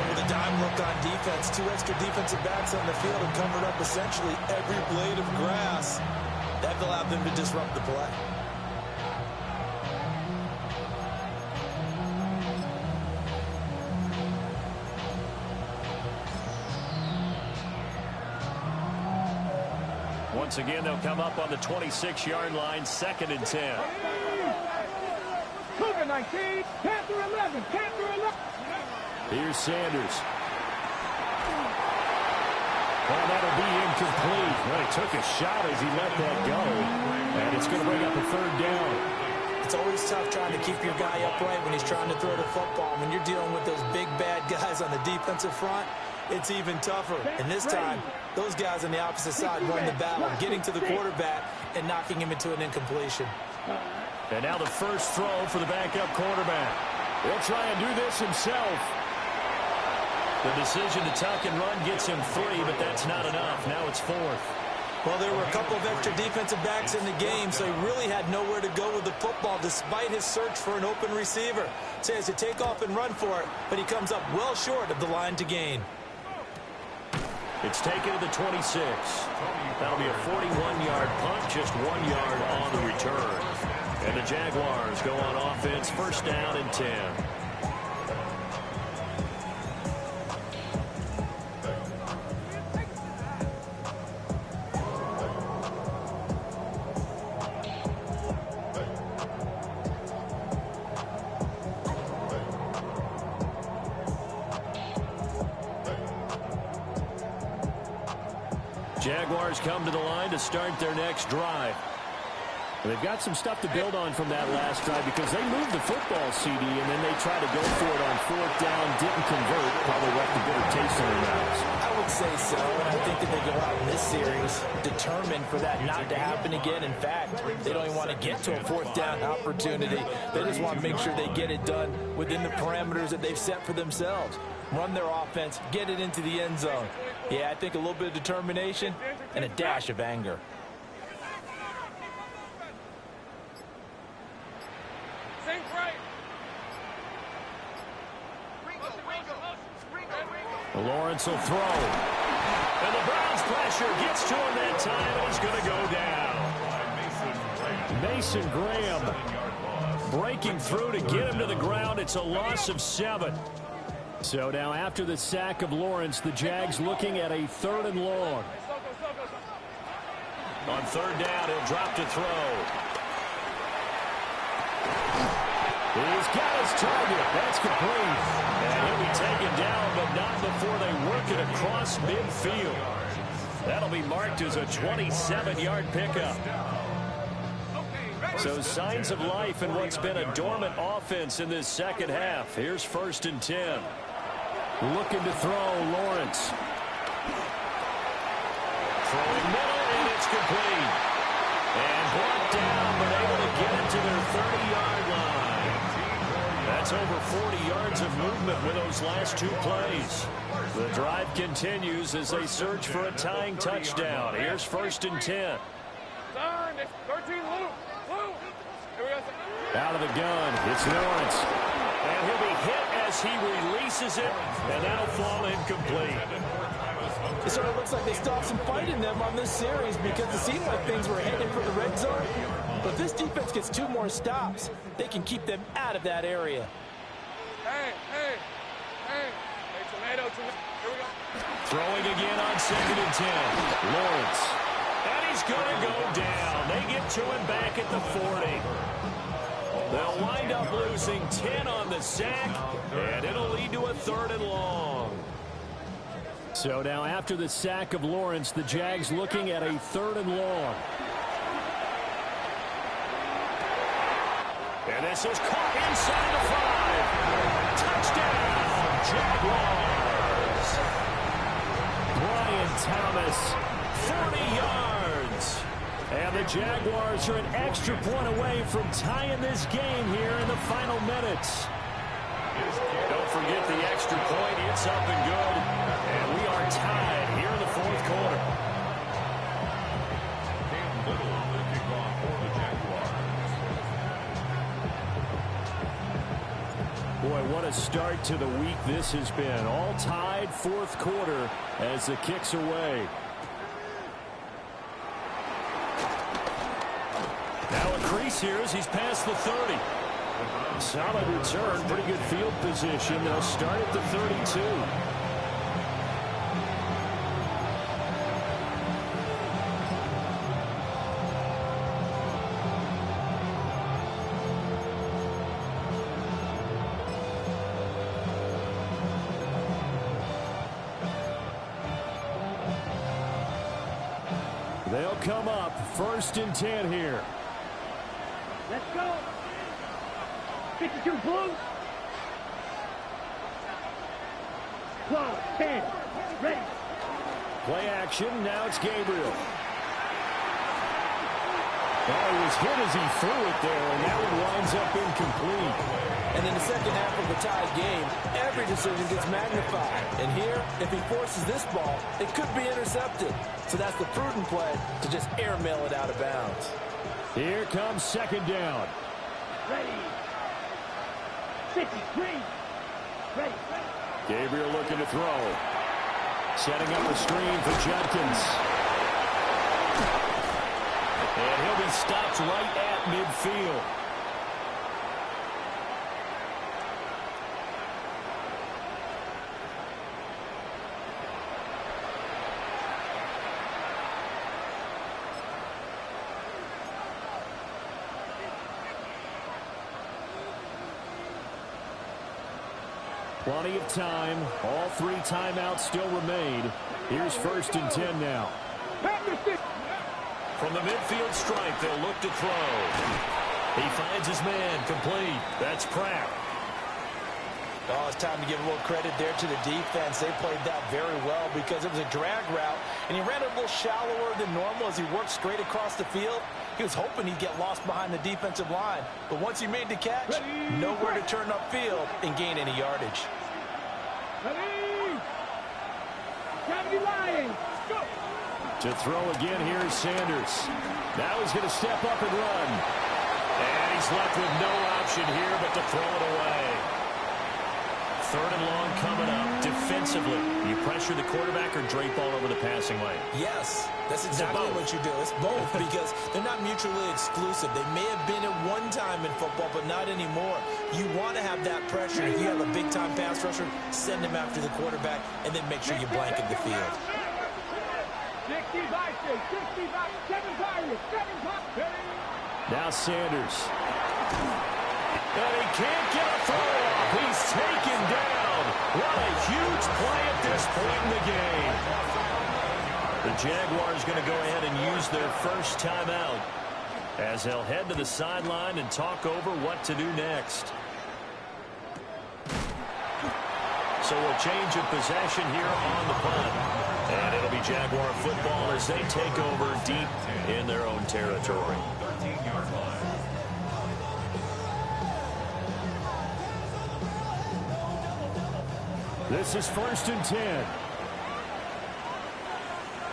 With a dime look on defense, 2 extra defensive backs on the field and covered up essentially every blade of grass. That allowed them to disrupt the play. Once again, they'll come up on the 26-yard line, second and 10. 19. Panther 11. Panther 11. Here's Sanders. Well, that'll be incomplete. Well, he took a shot as he let that go. And it's going to bring up a third down. It's always tough trying to keep your guy upright when he's trying to throw the football. When you're dealing with those big, bad guys on the defensive front, it's even tougher. And this time, those guys on the opposite side won the battle, getting to the quarterback and knocking him into an incompletion. And now the first throw for the backup quarterback. He'll try and do this himself. The decision to tuck and run gets him 3, but that's not enough. Now it's 4th. Well, there were a couple of extra defensive backs in the game, so he really had nowhere to go with the football despite his search for an open receiver. So he has to take off and run for it, but he comes up well short of the line to gain. It's taken to the 26. That'll be a 41-yard punt, just 1 yard on the return. And the Jaguars go on offense, first down and 10. Jaguars come to the line to start their next drive. They've got some stuff to build on from that last drive because they moved the football, CD, and then they tried to go for it on 4th down, didn't convert, probably left a bitter taste in their mouths. I would say so, and I think that they go out in this series determined for that not to happen again. In fact, they don't even want to get to a 4th down opportunity. They just want to make sure they get it done within the parameters that they've set for themselves. Run their offense, get it into the end zone. Yeah, I think a little bit of determination and a dash of anger. Lawrence will throw. And the Browns pressure gets to him that time, and he's going to go down. Mason Graham breaking through to get him to the ground. It's a loss of 7. So now after the sack of Lawrence, the Jags looking at a 3rd and long. On 3rd down, he'll drop to throw. He's got his target. That's complete. And he'll be taken down, but not before they work it across midfield. That'll be marked as a 27-yard pickup. So signs of life in what's been a dormant offense in this second half. Here's 1st and 10. Looking to throw, Lawrence. Throwing middle, and it's complete. And brought down, but able to get it to their 30-yard line. That's over 40 yards of movement with those last 2 plays. The drive continues as they search for a tying touchdown. Here's 1st and 10. 13, Lou. Out of the gun, it's Lawrence. And he'll be hit as he releases it, and that'll fall incomplete. It sort of looks like they stopped some fight in them on this series because it seemed like things were headed for the red zone. But if this defense gets 2 more stops, they can keep them out of that area. Hey, tomato. Here we go. Throwing again on 2nd and 10. Lawrence. And he's going to go down. They get to him back at the 40. They'll wind up losing 10 on the sack, and it'll lead to a 3rd and long. So now after the sack of Lawrence, the Jags looking at a 3rd and long. And this is caught inside the 5. Touchdown, Jaguars. Brian Thomas, 40 yards. And the Jaguars are an extra point away from tying this game here in the final minutes. Don't forget the extra point. It's up and good. And we are tied here in the 4th quarter. Boy, what a start to the week this has been. All tied 4th quarter as the kick's away. Now a crease here as he's past the 30. Solid return, pretty good field position. They'll start at the 32. They'll come up 1st and 10 here. Let's go. 52 Blues. Close. 10. Ready. Play action. Now it's Gabriel. Oh, he was hit as he threw it there, and that one winds up incomplete. And in the second half of a tied game, every decision gets magnified. And here, if he forces this ball, it could be intercepted. So that's the prudent play to just airmail it out of bounds. Here comes 2nd down. Ready. 53. Ready. Gabriel looking to throw. Setting up a screen for Judkins. And he'll be stopped right at midfield. Plenty of time. All 3 timeouts still remain. Here's 1st and 10 now. From the midfield stripe, they'll look to throw. He finds his man complete. That's Pratt. Oh, it's time to give a little credit there to the defense. They played that very well because it was a drag route, and he ran it a little shallower than normal as he worked straight across the field. He was hoping he'd get lost behind the defensive line, but once he made the catch, nowhere to turn upfield and gain any yardage. To throw again, here's Sanders. Now he's going to step up and run. And he's left with no option here but to throw it away. 3rd and long coming up. Defensively, you pressure the quarterback or drape all over the passing lane? Yes, that's exactly what you do. It's both because they're not mutually exclusive. They may have been at one time in football, but not anymore. You want to have that pressure. If you have a big-time pass rusher, send him after the quarterback, and then make sure you blanket the field. 65, 7 Now Sanders. And he can't get a throw off. He's taken down. What a huge play at this point in the game. The Jaguars going to go ahead and use their first timeout as they'll head to the sideline and talk over what to do next. So we'll change of possession here on the punt. And it'll be Jaguar football as they take over deep in their own territory. 13-yard line. This is 1st and 10.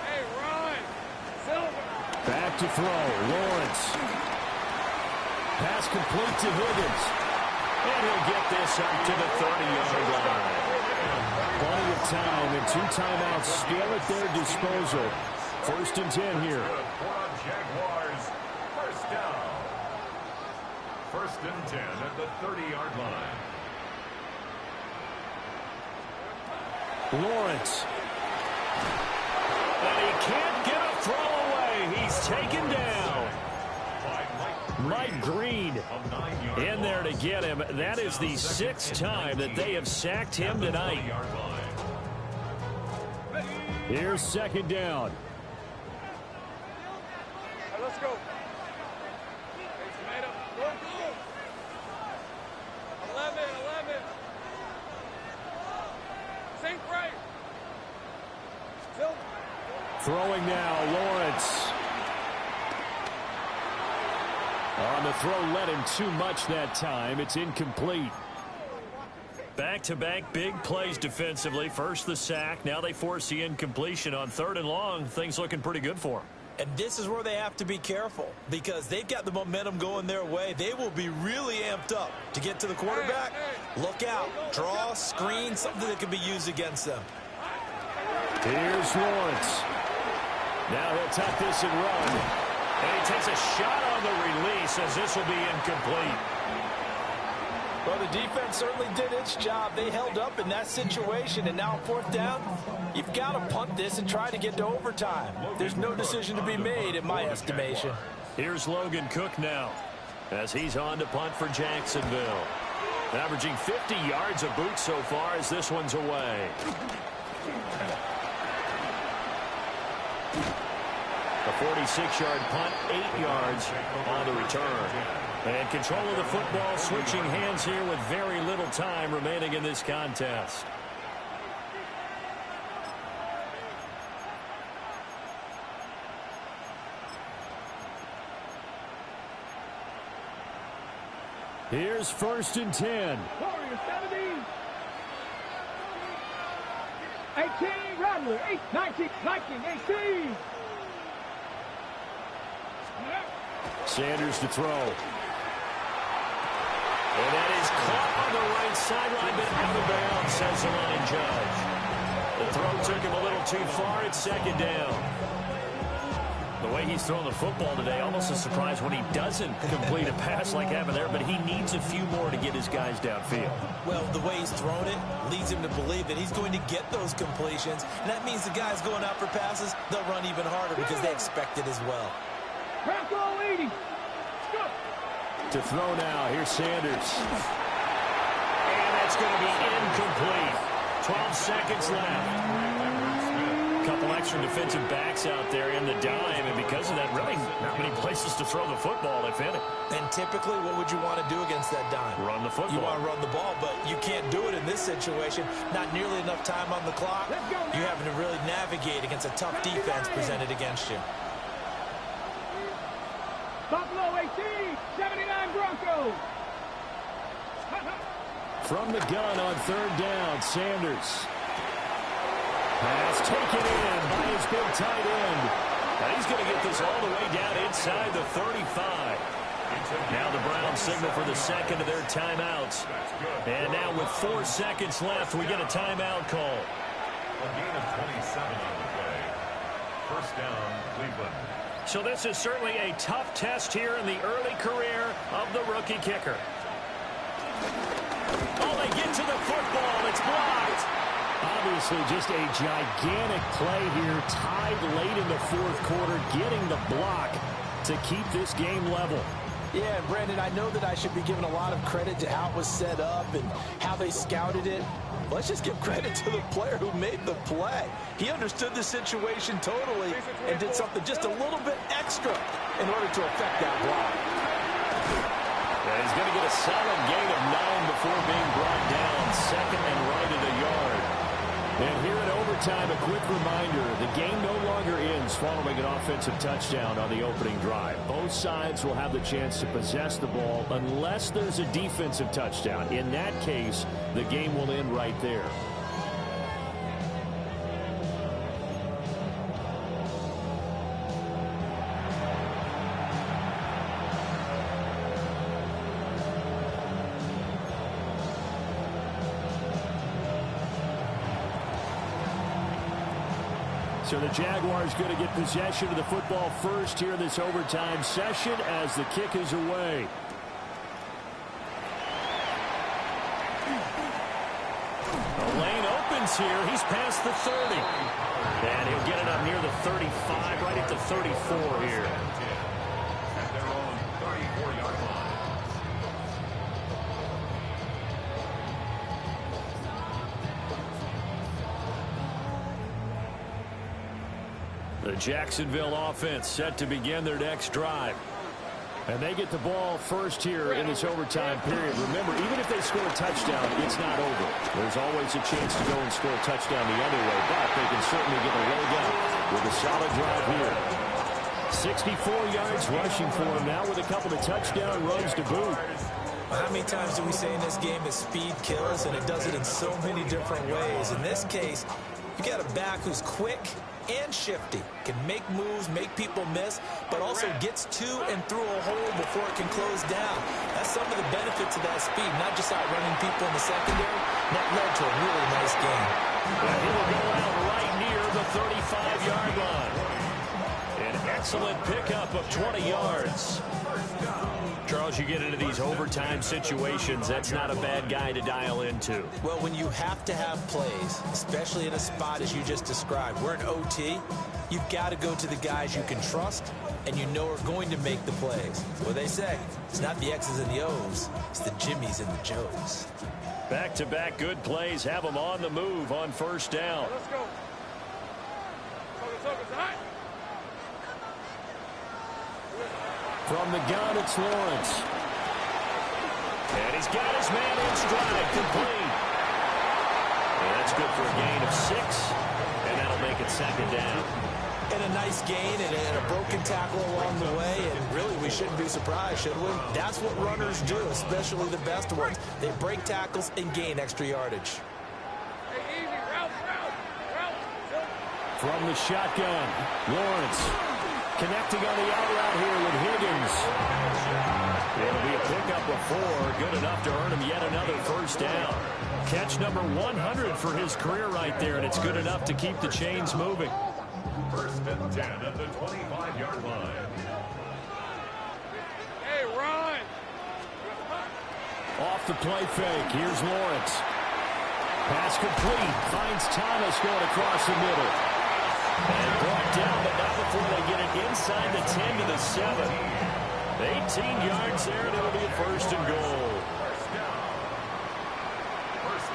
Hey, Ron. Silver. Back to throw. Lawrence. Pass complete to Higgins. And he'll get this up to the 30-yard line. Plenty of time and 2 timeouts still at their disposal. 1st and 10 here. Jaguars, 1st down. 1st and 10 at the 30-yard line. Lawrence. And he can't get a throw away. He's taken down. Mike Green in there to get him. That is the 6th time that they have sacked him tonight. Here's 2nd down. Let's go. 11. Sink right. Throwing now, Lawrence. On the throw, led him too much that time. It's incomplete. Back-to-back big plays defensively. First the sack. Now they force the incompletion on 3rd and long. Things looking pretty good for them. And this is where they have to be careful because they've got the momentum going their way. They will be really amped up to get to the quarterback. Look out. Draw, screen, something that can be used against them. Here's Lawrence. Now he'll tuck this and run. And he takes a shot on the release as this will be incomplete. Well, the defense certainly did its job. They held up in that situation, and now 4th down, you've got to punt this and try to get to overtime. There's no decision to be made in my estimation. Here's Logan Cook now as he's on to punt for Jacksonville. Averaging 50 yards a boot so far as this one's away. A 46-yard punt, 8 yards on the return. And control of the football switching hands here with very little time remaining in this contest. Here's 1st and 10. Warriors 70. 18, Rattler. 19, 18. Sanders to throw. And that is caught on the right sideline, but out of bounds, says the line judge. The throw took him a little too far. It's 2nd down. The way he's throwing the football today, almost a surprise when he doesn't complete a pass like happened there, but he needs a few more to get his guys downfield. Well, the way he's thrown it leads him to believe that he's going to get those completions, and that means the guys going out for passes, they'll run even harder because they expect it as well. Bronco 80. To throw now, here's Sanders. And that's going to be incomplete. 12 seconds left. Couple extra defensive backs out there in the dime, and because of that, really not many places to throw the football, if any. And typically, what would you want to do against that dime? Run the football. You want to run the ball, but you can't do it in this situation. Not nearly enough time on the clock. You're having to really navigate against a tough defense presented against you. Buffalo 18, 79 Broncos. From the gun on 3rd down, Sanders. Pass taken in by his big tight end. Now he's going to get this all the way down inside the 35. Now the Browns signal for the 2nd of their timeouts. And now with 4 seconds left, we get a timeout call. A gain of 27 on the play. 1st down, Cleveland. So this is certainly a tough test here in the early career of the rookie kicker. Oh, they get to the football. It's blocked. Obviously just a gigantic play here, tied late in the 4th quarter, getting the block to keep this game level. Yeah, Brandon, I know that I should be giving a lot of credit to how it was set up and how they scouted it. Let's just give credit to the player who made the play. He understood the situation totally and did something just a little bit extra in order to affect that block. And he's going to get a solid gain of 9 before being brought down, 2nd and right of the yard. And here in overtime, a quick reminder, the game no longer ends following an offensive touchdown on the opening drive. Both sides will have the chance to possess the ball unless there's a defensive touchdown. In that case, the game will end right there. So the Jaguars going to get possession of the football first here in this overtime session as the kick is away. The lane opens here. He's past the 30. And he'll get it up near the 35, right at the 34 here. At their own 34-yard line. The Jacksonville offense set to begin their next drive. And they get the ball first here in this overtime period. Remember, even if they score a touchdown, it's not over. There's always a chance to go and score a touchdown the other way, but they can certainly get a leg up with a solid drive here. 64 yards rushing for him now with a couple of touchdown runs to boot. How many times do we say in this game that speed kills, and it does it in so many different ways? In this case, you got a back who's quick and shifty, can make moves, make people miss, but also gets to and through a hole before it can close down. That's some of the benefits of that speed, not just outrunning people in the secondary. That led to a really nice game. And he will go out right near the 35-yard line. An excellent pickup of 20 yards. Charles, you get into these overtime situations, that's not a bad guy to dial into. Well, when you have to have plays, especially in a spot as you just described, we're in OT, you've got to go to the guys you can trust and you know are going to make the plays. What they say, it's not the X's and the O's, it's the Jimmies and the Joes. Back-to-back good plays have them on the move on first down. Let's go. From the gun, it's Lawrence. And he's got his man in stride, complete. And that's good for a gain of 6, and that'll make it 2nd down. And a nice gain and a broken tackle along the way, and really we shouldn't be surprised, should we? That's what runners do, especially the best ones. They break tackles and gain extra yardage. From the shotgun, Lawrence connecting on the out route here with Higgins. It'll be a pickup of 4, good enough to earn him yet another 1st down. Catch number 100 for his career right there, and it's good enough to keep the chains moving. 1st and 10 at the 25-yard line. Hey, run! Off the play fake, here's Lawrence. Pass complete, finds Thomas going across the middle. And brought down, but not before they get it inside the 10 to the 7. 18 yards there, and it'll be a 1st and goal.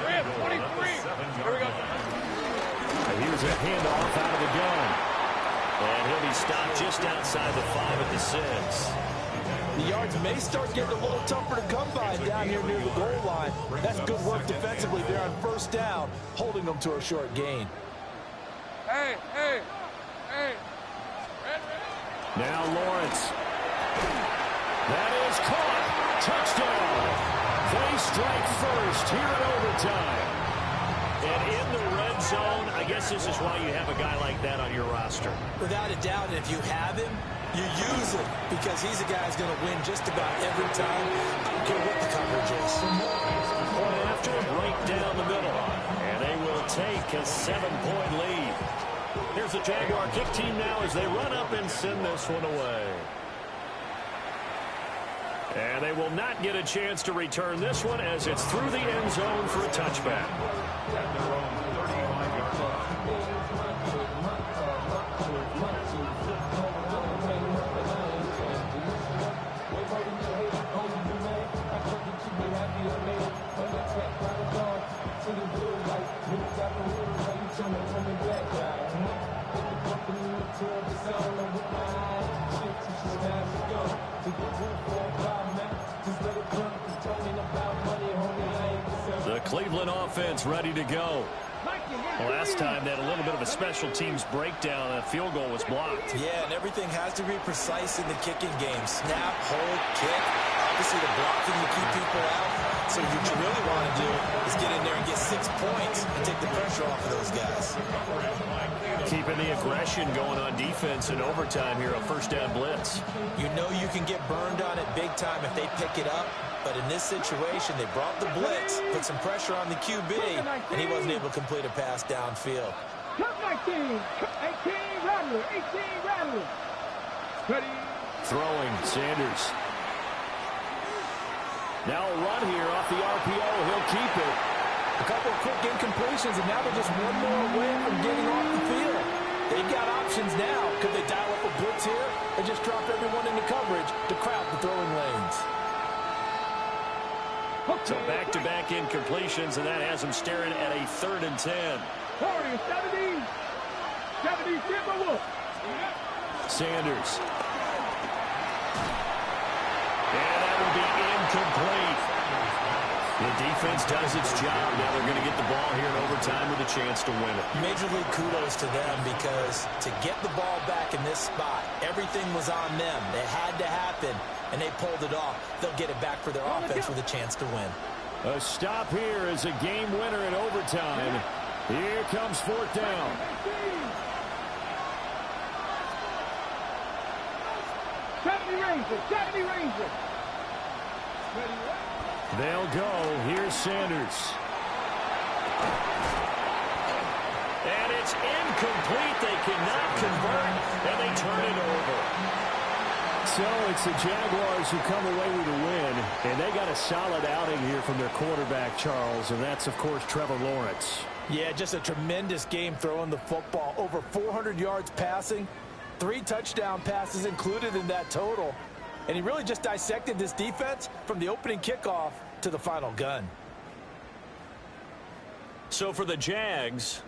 We have 23. Here we go. And here's a handoff out of the gun. And he'll be stopped just outside the 5 at the 6. The yards may start getting a little tougher to come by down here near the goal line. That's good work defensively there on 1st down, holding them to a short gain. Hey, hey, hey. Now Lawrence. That is caught. Touchdown. They strike first here in overtime. And in the red zone, I guess this is why you have a guy like that on your roster. Without a doubt, and if you have him, you use him because he's a guy who's going to win just about every time. I don't care what the coverage is. Point after, right down the middle. And they will take a 7-point lead. Here's the Jaguar kick team now as they run up and send this one away. And they will not get a chance to return this one as it's through the end zone for a touchback. At their own 35-yard line. The Cleveland offense ready to go. Last time they had a little bit of a special teams breakdown. A field goal was blocked. Yeah, and everything has to be precise in the kicking game. Snap, hold, kick. Obviously, the blocking to keep people out. So what you really want to do is get in there and get 6 points and take the pressure off of those guys. Keeping the aggression going on defense in overtime here, a 1st down blitz. You know you can get burned on it big time if they pick it up. But in this situation, they brought the blitz, put some pressure on the QB, and he wasn't able to complete a pass downfield. Cut 19. 18 Rattler. 18 Rattler. Ready. Throwing, Sanders. Now a run here off the RPO. He'll keep it. A couple of quick incompletions, and now they're just one more away from getting off the field. They've got options now. Could they dial up a blitz here or just drop everyone into coverage to crowd the throwing lanes? So back-to-back incompletions, and that has them staring at a 3rd and 10. 40, 70. 70, Timberwolf. Sanders. And that will be incomplete. The defense does its job. Now they're going to get the ball here in overtime with a chance to win it. Major league kudos to them because to get the ball back in this spot, everything was on them. It had to happen, and they pulled it off. They'll get it back for their offense with a chance to win. A stop here is a game winner in overtime. Here comes 4th down. 70 Rangers. 70 Rangers. They'll go. Here's Sanders. And it's incomplete. They cannot convert, and they turn it over. So it's the Jaguars who come away with a win, and they got a solid outing here from their quarterback, Charles, and that's, of course, Trevor Lawrence. Yeah, just a tremendous game throwing the football. Over 400 yards passing, 3 touchdown passes included in that total. And he really just dissected this defense from the opening kickoff to the final gun. So for the Jags,